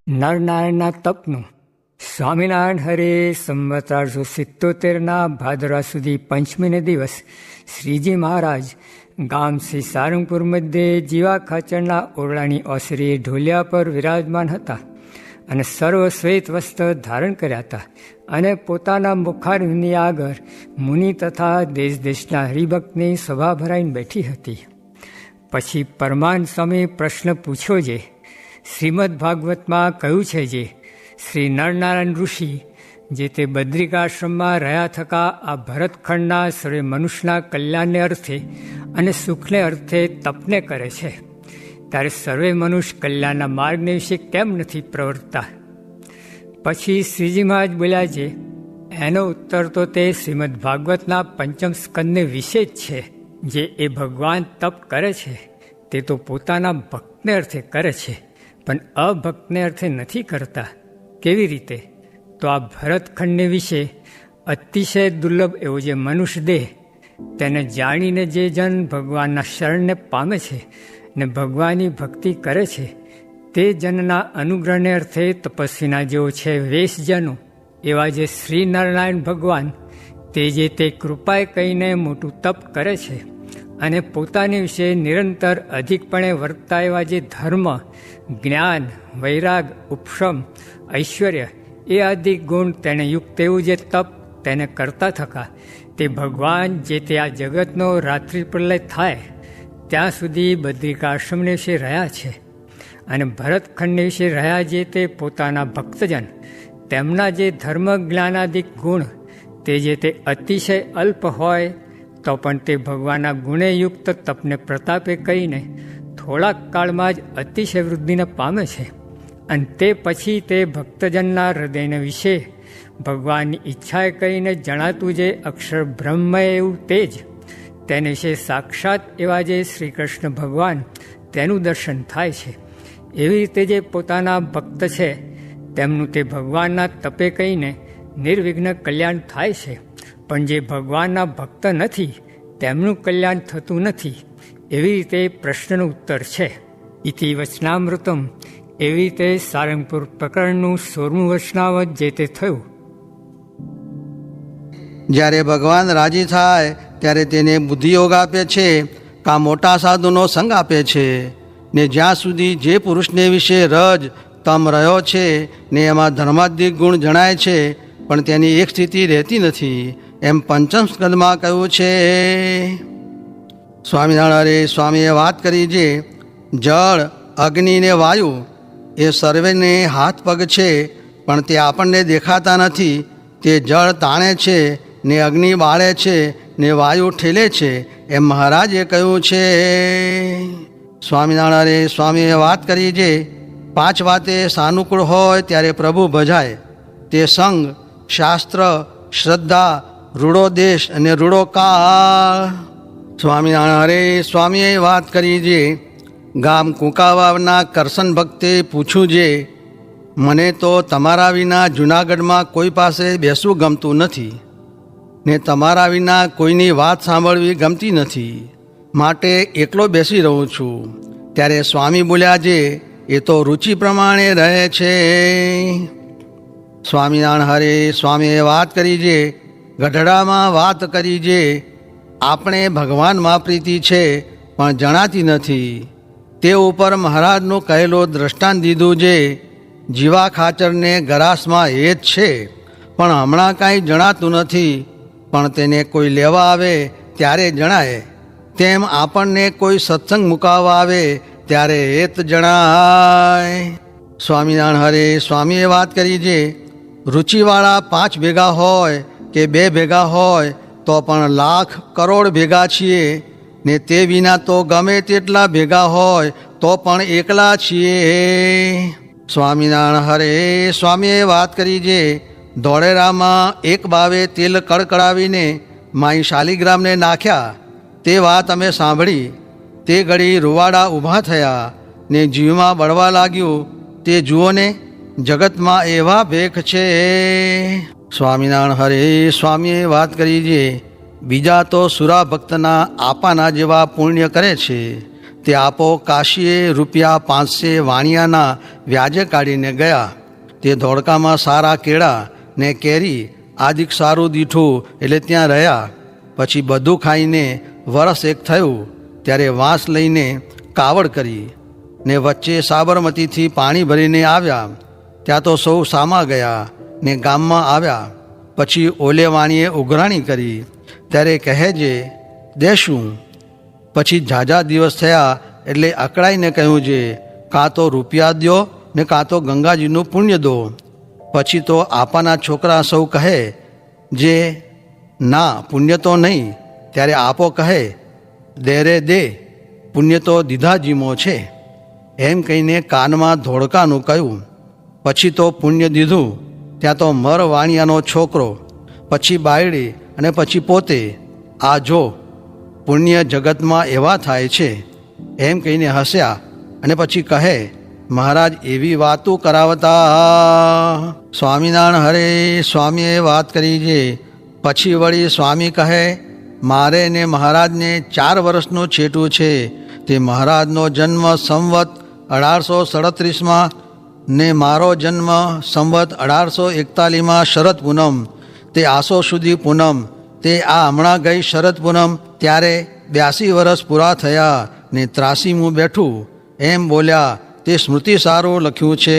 નરનારાયણના તપનું. સ્વામિનારાયણ હરે સંવત 1877ના ભાદરવા સુધી પંચમીને દિવસ શ્રીજી મહારાજ ગામ શ્રી સારંગપુર મધ્યે જીવા ખાચરના ઓરડાની ઓસરીએ ઢોલિયા પર વિરાજમાન હતા અને સર્વ શ્વેત વસ્ત્ર ધારણ કર્યા હતા અને પોતાના મુખારની આગળ મુનિ તથા દેશ દેશના હરિભક્તની સભા ભરાઈને બેઠી હતી. પછી પરમાન સ્વામી પ્રશ્ન પૂછ્યો છે. શ્રીમદ ભાગવતમાં કહ્યું છે જે શ્રી નરનારાયણ ઋષિ જે તે બદ્રિકાશ્રમમાં રહ્યા થકા આ ભરતખંડના સર્વે મનુષ્યના કલ્યાણને અર્થે અને સુખને અર્થે તપને કરે છે, ત્યારે સર્વે મનુષ્ય કલ્યાણના માર્ગને વિશે કેમ નથી પ્રવર્તતા? પછી શ્રીજી મહારાજ બોલ્યા છે, એનો ઉત્તર તો તે શ્રીમદ ભાગવતના પંચમ સ્કંદને વિશે જ છે. જે એ ભગવાન તપ કરે છે તે તો પોતાના ભક્તને અર્થે કરે છે, પણ અભક્તને અર્થે નથી કરતા. કેવી રીતે? તો આ ભરતખંડને વિશે અતિશય દુર્લભ એવો જે મનુષ્ય દેહ, તેને જાણીને જે જન ભગવાનના શરણને પામે છે ને ભગવાનની ભક્તિ કરે છે, તે જનના અનુગ્રહને અર્થે તપસ્વીના જેવો છે વેશજનો એવા જે શ્રી નરનારાયણ ભગવાન તે જે તે કૃપાએ કહીને મોટું તપ કરે છે અને પોતાની વિશે નિરંતર અધિકપણે વર્તતા એવા જે ધર્મ, જ્ઞાન, વૈરાગ, ઉપશમ, ઐશ્વર્ય એ આદિ ગુણ તેને યુક્ત એવું જે તપ તેને કરતા થકા તે ભગવાન જે તે આ જગતનો રાત્રિ પ્રલય થાય ત્યાં સુધી બદ્રિકાશ્રમને વિશે રહ્યા છે અને ભરતખંડને વિશે રહ્યા જે તે પોતાના ભક્તજન તેમના જે ધર્મ જ્ઞાનાદિક ગુણ તે જે તે અતિશય અલ્પ હોય તો પણ તે ભગવાનના ગુણેયુક્ત તપને પ્રતાપે કહીને થોડાક કાળમાં જ અતિશય વૃદ્ધિને પામે છે. અને તે પછી તે ભક્તજનના હૃદયને વિશે ભગવાનની ઈચ્છાએ કહીને જણાતું જે અક્ષર બ્રહ્મ એવું તે જ તેને વિશે સાક્ષાત એવા જે શ્રી કૃષ્ણ ભગવાન તેનું દર્શન થાય છે. એવી રીતે જે પોતાના ભક્ત છે તેમનું તે ભગવાનના તપે કહીને નિર્વિઘ્ન કલ્યાણ થાય છે, પણ જે ભગવાનના ભક્ત નથી તેમનું કલ્યાણ થતું નથી. એવી રીતે પ્રશ્નનો ઉત્તર છે. ઇતિ વચનામૃતમ. એવી રીતે સારંગપુર પ્રકરણનું 16મું વચનામૃત જે તે થયું. જ્યારે ભગવાન રાજી થાય ત્યારે તેને બુદ્ધિયોગ આપે છે, કાં મોટા સાધુનો સંગ આપે છે, ને જ્યાં સુધી જે પુરુષને વિશે રજ તમ રહ્યો છે ને એમાં ધર્માદિક ગુણ જણાય છે પણ તેની એક સ્થિતિ રહેતી નથી, એમ પંચમ સ્કંદમાં કહ્યું છે. સ્વામિનારાયણ સ્વામીએ વાત કરી છે, જળ, અગ્નિ ને વાયુ એ સર્વેને હાથ પગ છે પણ તે આપણને દેખાતા નથી. તે જળ તાણે છે ને અગ્નિ બાળે છે ને વાયુ ઠેલે છે, એમ મહારાજે કહ્યું છે. સ્વામિનારાયણ સ્વામીએ વાત કરી છે, 5 વાતે સાનુકૂળ હોય ત્યારે પ્રભુ ભજાય. તે સંગ, શાસ્ત્ર, શ્રદ્ધા, રૂડો દેશ અને રૂડો કાળ. સ્વામિનારાયણ સ્વામીએ વાત કરી છે, ગામ કુંકાવાવના કરશન ભક્તે પૂછ્યું છે, મને તો તમારા વિના જૂનાગઢમાં કોઈ પાસે બેસવું ગમતું નથી ને તમારા વિના કોઈની વાત સાંભળવી ગમતી નથી, માટે એકલો બેસી રહું છું. ત્યારે સ્વામી બોલ્યા છે, એ તો રુચિ પ્રમાણે રહે છે. સ્વામિનારાયણ હરે સ્વામીએ વાત કરી છે, ગઢડામાં વાત કરી છે, આપણે ભગવાનમાં પ્રીતિ છે પણ જણાતી નથી. તે ઉપર મહારાજનું કહેલું દ્રષ્ટાંત દીધું છે, જીવા ખાચરને ગરાસમાં એ જ છે પણ હમણાં કાંઈ જણાતું નથી, પણ તેને કોઈ લેવા આવે ત્યારે જણાય. તેમ આપણને કોઈ સત્સંગ મુકાવવા આવે ત્યારે હેત જણાય. સ્વામિનારાયણ હરે સ્વામીએ વાત કરી છે, રુચિવાળા 5 ભેગા હોય કે 2 ભેગા હોય તો પણ લાખ કરોડ ભેગા છીએ, ને તે વિના તો ગમે તેટલા ભેગા હોય તો પણ એકલા છીએ. સ્વામિનારાયણ હરે સ્વામીએ વાત કરી છે, ધોળેરામાં એક બાવે તેલ કડકડાવીને માઈ શાલિગ્રામને નાખ્યા. તે વાત અમે સાંભળી. તે ઘડી રૂવાડા ઊભા થયા ને જીવમાં બળવા લાગ્યું. તે જુઓ ને, જગતમાં એવા ભેખ છે. સ્વામિનારાયણ હરે સ્વામીએ વાત કરી છે, બીજા તો સુરા ભક્તના આપાના જેવા પુણ્ય કરે છે, તે આપો કાશીએ રૂપિયા 500 વાણિયાના વ્યાજે કાઢીને ગયા. તે ધોળકામાં સારા કેળા ને કેરી આદિક સારું દીઠું એટલે ત્યાં રહ્યા. પછી બધું ખાઈને વરસ એક થયું ત્યારે વાંસ લઈને કાવડ કરી ને વચ્ચે સાબરમતીથી પાણી ભરીને આવ્યા. ત્યાં તો સૌ સામા ગયા ને ગામમાં આવ્યા. પછી ઓલે વાણીએ ઉઘરાણી કરી ત્યારે કહેજે દેશું. પછી ઝાઝા દિવસ થયા એટલે અકળાઈને કહ્યું છે, કાં તો રૂપિયા દ્યો ને કાં તો ગંગાજીનું પુણ્ય દો. પછી તો આપાના છોકરા સૌ કહે જે ના પુણ્ય તો નહીં. ત્યારે આપો કહે દે રે દે, પુણ્ય તો દીધા જીમો છે. એમ કહીને કાનમાં ધોળકાનું કહ્યું. પછી તો પુણ્ય દીધું. ત્યાં તો મર વાણિયાનો છોકરો, પછી બાયડી અને પછી પોતે, આ જો પુણ્ય જગતમાં એવા થાય છે. એમ કહીને હસ્યા અને પછી કહે મહારાજ એવી વાતું કરાવતા. સ્વામિનારાયણ હરે સ્વામીએ વાત કરી છે. પછી વળી સ્વામી કહે મારે ને મહારાજને 4 વર્ષનું છેટું છે. તે મહારાજનો જન્મ સંવત 1837માં ને મારો જન્મ સંવત 1841માં શરદ પૂનમ. તે આસો સુધી પૂનમ. તે આ હમણાં ગઈ શરદ પૂનમ ત્યારે 82 વર્ષ પૂરા થયા ને 83મું બેઠું. એમ બોલ્યા તે સ્મૃતિ સારું લખ્યું છે.